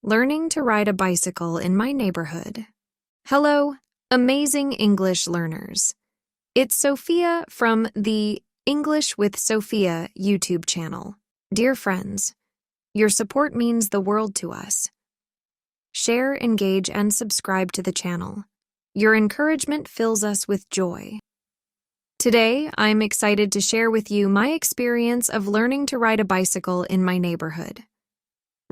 Learning to ride a bicycle in my neighborhood. Hello, amazing English learners. It's Sophia from the English with Sophia YouTube channel. Dear friends, your support means the world to us. Share, engage, and subscribe to the channel. Your encouragement fills us with joy. Today, I'm excited to share with you my experience of learning to ride a bicycle in my neighborhood.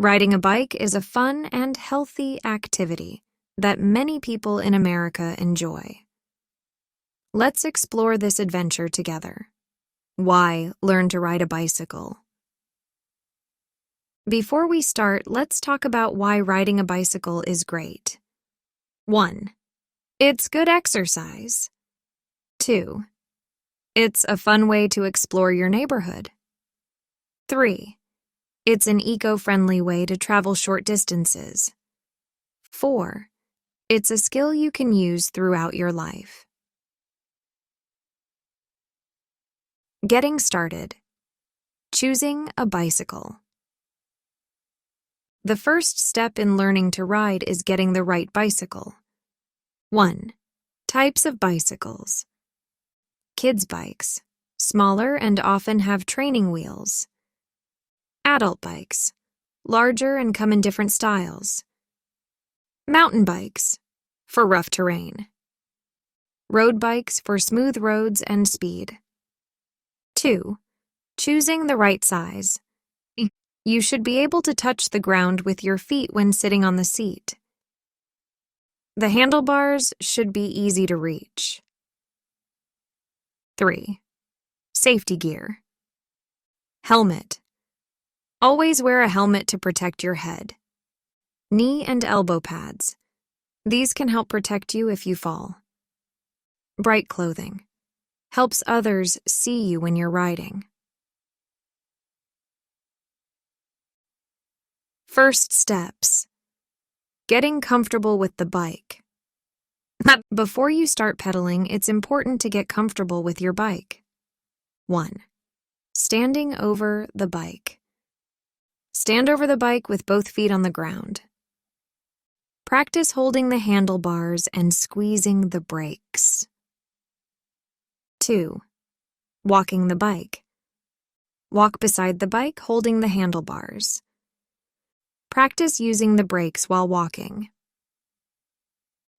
Riding a bike is a fun and healthy activity that many people in America enjoy. Let's explore this adventure together. Why learn to ride a bicycle? Before we start, let's talk about why riding a bicycle is great. 1. It's good exercise. 2. It's a fun way to explore your neighborhood. 3. It's an eco-friendly way to travel short distances. 4. It's a skill you can use throughout your life. Getting started. Choosing a bicycle. The first step in learning to ride is getting the right bicycle. 1. Types of bicycles. Kids' bikes, smaller and often have training wheels. Adult bikes, larger and come in different styles. Mountain bikes, for rough terrain. Road bikes for smooth roads and speed. 2. Choosing the right size. You should be able to touch the ground with your feet when sitting on the seat. The handlebars should be easy to reach. 3. Safety gear. Helmet. Always wear a helmet to protect your head. Knee and elbow pads. These can help protect you if you fall. Bright clothing. Helps others see you when you're riding. First steps. Getting comfortable with the bike. Before you start pedaling, it's important to get comfortable with your bike. 1. Standing over the bike. Stand over the bike with both feet on the ground. Practice holding the handlebars and squeezing the brakes. 2. Walking the bike. Walk beside the bike, holding the handlebars. Practice using the brakes while walking.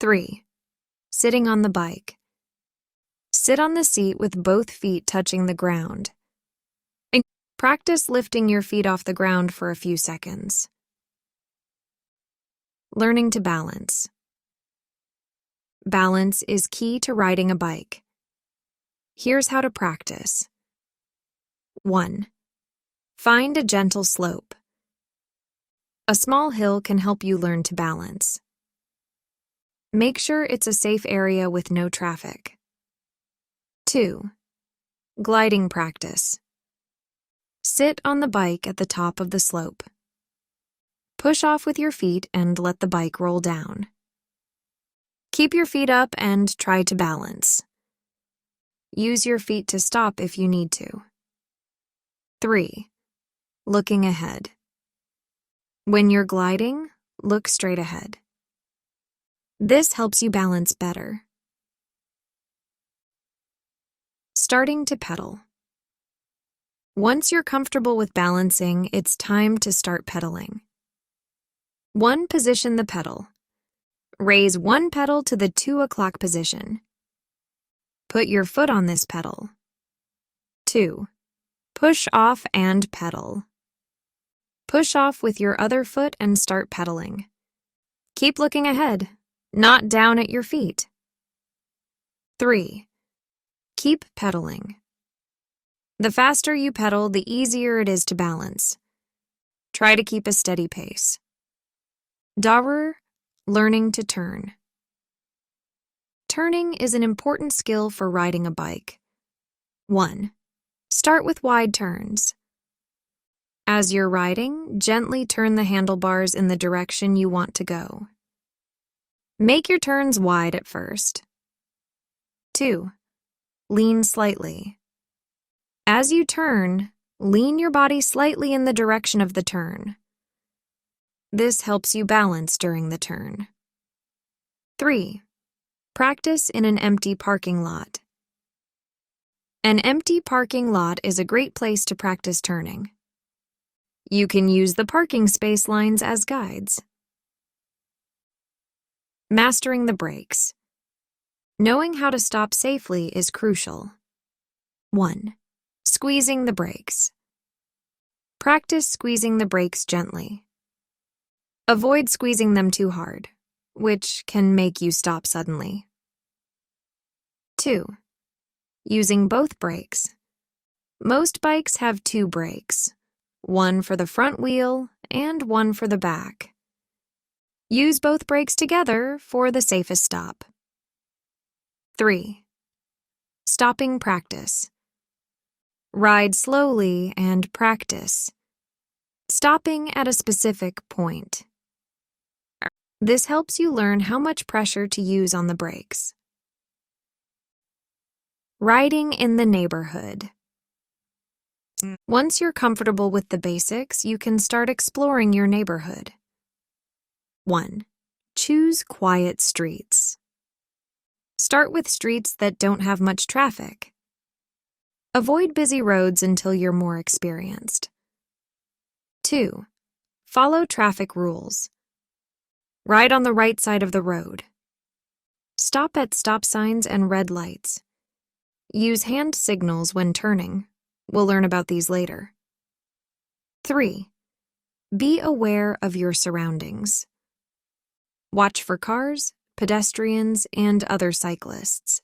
3. Sitting on the bike. Sit on the seat with both feet touching the ground. Practice lifting your feet off the ground for a few seconds. Learning to balance. Balance is key to riding a bike. Here's how to practice. 1. Find a gentle slope. A small hill can help you learn to balance. Make sure it's a safe area with no traffic. 2. Gliding practice. Sit on the bike at the top of the slope. Push off with your feet and let the bike roll down. Keep your feet up and try to balance. Use your feet to stop if you need to. 3. Looking ahead. When you're gliding, look straight ahead. This helps you balance better. Starting to pedal. Once you're comfortable with balancing, it's time to start pedaling. 1. Position the pedal. Raise one pedal to the 2 o'clock position. Put your foot on this pedal. 2. Push off and pedal. Push off with your other foot and start pedaling. Keep looking ahead, not down at your feet. 3. Keep pedaling. The faster you pedal, the easier it is to balance. Try to keep a steady pace. Dauer, learning to turn. Turning is an important skill for riding a bike. 1. Start with wide turns. As you're riding, gently turn the handlebars in the direction you want to go. Make your turns wide at first. 2. Lean slightly. As you turn, lean your body slightly in the direction of the turn. This helps you balance during the turn. 3. Practice in an empty parking lot. An empty parking lot is a great place to practice turning. You can use the parking space lines as guides. Mastering the brakes. Knowing how to stop safely is crucial. 1. Squeezing the brakes. Practice squeezing the brakes gently. Avoid squeezing them too hard, which can make you stop suddenly. 2. Using both brakes. Most bikes have 2 brakes, one for the front wheel and one for the back. Use both brakes together for the safest stop. 3. Stopping practice. Ride slowly and practice, stopping at a specific point. This helps you learn how much pressure to use on the brakes. Riding in the neighborhood. Once you're comfortable with the basics, you can start exploring your neighborhood. 1. Choose quiet streets. Start with streets that don't have much traffic. Avoid busy roads until you're more experienced. 2. Follow traffic rules. Ride on the right side of the road. Stop at stop signs and red lights. Use hand signals when turning. We'll learn about these later. 3. Be aware of your surroundings. Watch for cars, pedestrians, and other cyclists.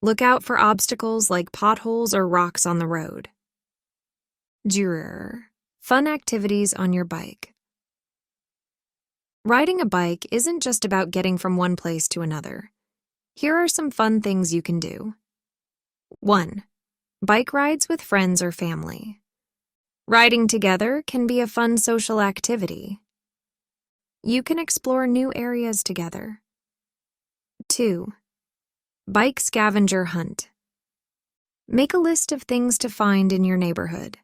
Look out for obstacles like potholes or rocks on the road. Fun activities on your bike. Riding a bike isn't just about getting from one place to another. Here are some fun things you can do. 1. Bike rides with friends or family. Riding together can be a fun social activity. You can explore new areas together. 2. Bike scavenger hunt. Make a list of things to find in your neighborhood.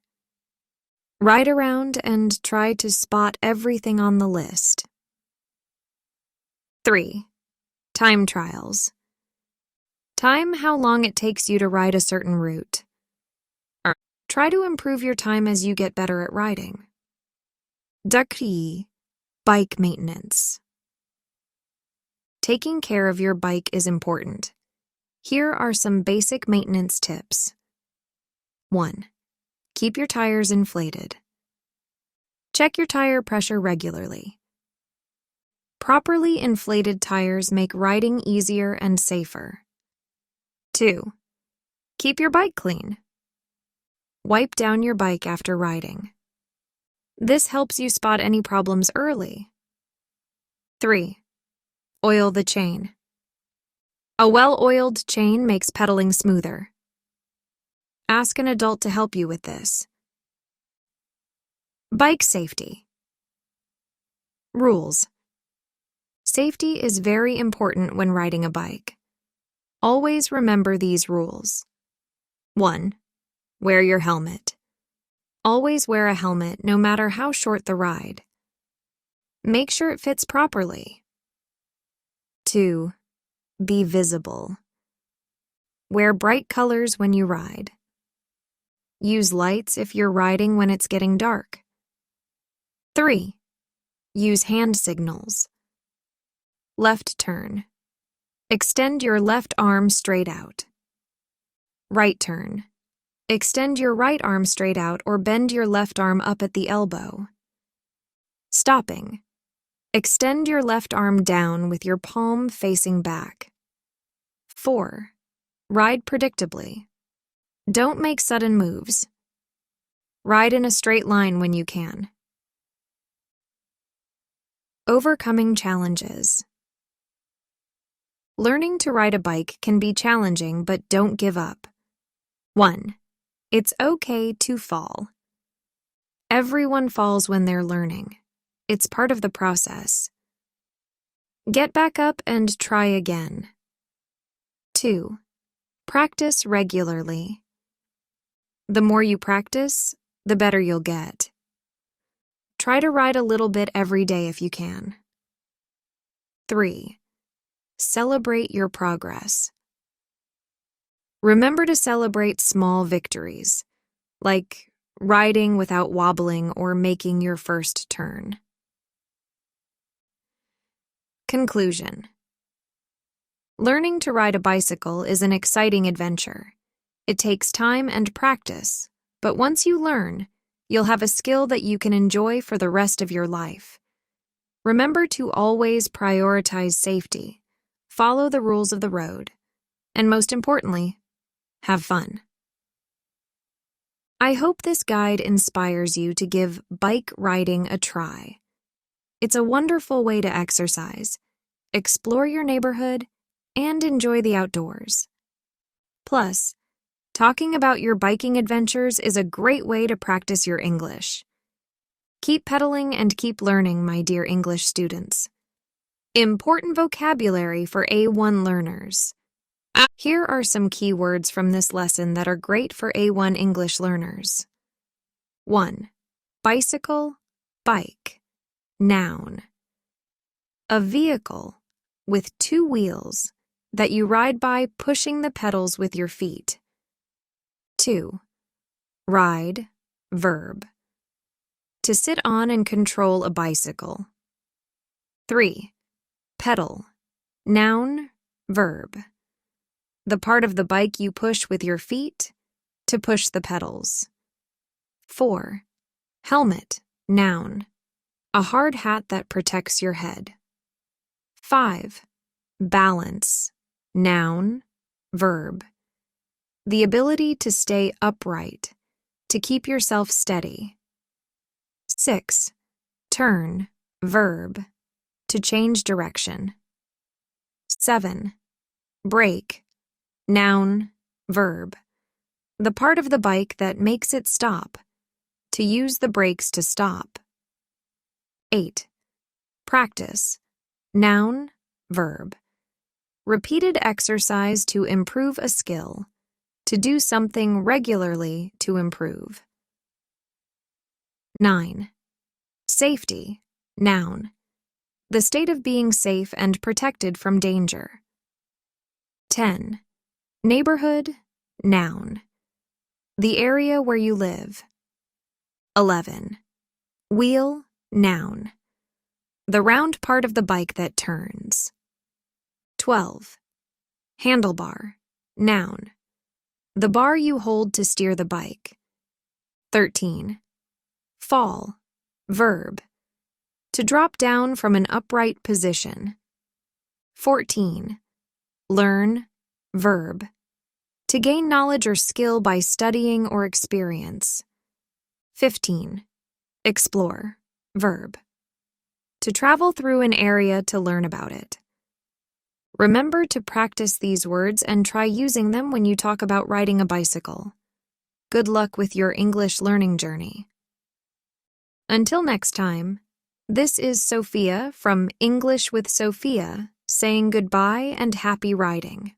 Ride around and try to spot everything on the list. 3. Time trials. Time how long it takes you to ride a certain route. Try to improve your time as you get better at riding. Bike maintenance. Taking care of your bike is important. Here are some basic maintenance tips. 1. Keep your tires inflated. Check your tire pressure regularly. Properly inflated tires make riding easier and safer. 2. Keep your bike clean. Wipe down your bike after riding. This helps you spot any problems early. 3. Oil the chain. A well-oiled chain makes pedaling smoother. Ask an adult to help you with this. Bike safety. Rules. Safety is very important when riding a bike. Always remember these rules. 1. Wear your helmet. Always wear a helmet no matter how short the ride. Make sure it fits properly. 2. Be visible. Wear bright colors when you ride. Use lights if you're riding when it's getting dark. 3. Use hand signals. Left turn. Extend your left arm straight out. Right turn. Extend your right arm straight out or bend your left arm up at the elbow. Stopping. Extend your left arm down with your palm facing back. 4. Ride predictably. Don't make sudden moves. Ride in a straight line when you can. Overcoming challenges. Learning to ride a bike can be challenging, but don't give up. 1. It's okay to fall. Everyone falls when they're learning. It's part of the process. Get back up and try again. 2. Practice regularly. The more you practice, the better you'll get. Try to ride a little bit every day if you can. 3. Celebrate your progress. Remember to celebrate small victories, like riding without wobbling or making your first turn. Conclusion. Learning to ride a bicycle is an exciting adventure. It takes time and practice, but once you learn, you'll have a skill that you can enjoy for the rest of your life. Remember to always prioritize safety, follow the rules of the road, and most importantly, have fun. I hope this guide inspires you to give bike riding a try. It's a wonderful way to exercise, explore your neighborhood, and enjoy the outdoors. Plus, talking about your biking adventures is a great way to practice your English. Keep pedaling and keep learning, my dear English students. Important vocabulary for A1 learners. Here are some key words from this lesson that are great for A1 English learners. 1. Bicycle, bike. Noun. A vehicle with 2 wheels that you ride by pushing the pedals with your feet. 2. Ride, verb. To sit on and control a bicycle. 3. Pedal, noun, verb. The part of the bike you push with your feet to push the pedals. 4. Helmet, noun. A hard hat that protects your head. 5. Balance, noun, verb. The ability to stay upright, to keep yourself steady. 6. Turn, verb. To change direction. 7. Brake, noun, verb. The part of the bike that makes it stop. To use the brakes to stop. 8. Practice, noun, verb. Repeated exercise to improve a skill. To do something regularly to improve. 9. Safety, noun. The state of being safe and protected from danger. 10. Neighborhood, noun. The area where you live. 11. Wheel, noun. The round part of the bike that turns. 12. Handlebar, noun. The bar you hold to steer the bike. 13. Fall, verb. To drop down from an upright position. 14. Learn, verb. To gain knowledge or skill by studying or experience. 15. Explore, verb. To travel through an area to learn about it. Remember to practice these words and try using them when you talk about riding a bicycle. Good luck with your English learning journey. Until next time, this is Sophia from English with Sophia saying goodbye and happy riding.